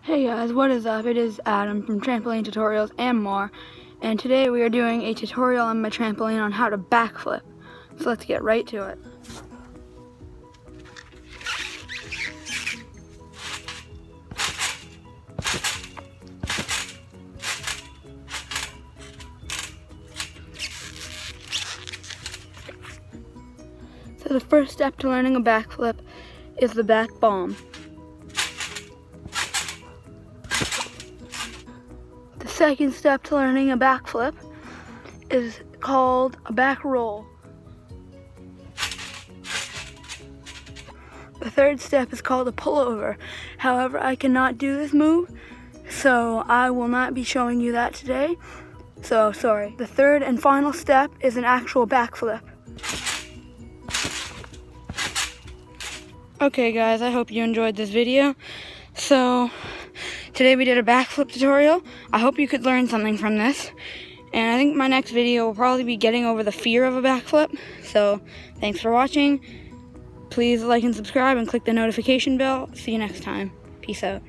Hey guys, what is up? It is Adam from Trampoline Tutorials and more, and today we are doing a tutorial on my trampoline on how to backflip. So let's get right to it. So the first step to learning a backflip is the back bomb. The second step to learning a backflip is called a back roll. The third step is called a pullover. However, I cannot do this move, so I will not be showing you that today. So, sorry. The third and final step is an actual backflip. Okay guys, I hope you enjoyed this video. So, today we did a backflip tutorial. I hope you could learn something from this. And I think my next video will probably be getting over the fear of a backflip. So, thanks for watching. Please like and subscribe and click the notification bell. See you next time. Peace out.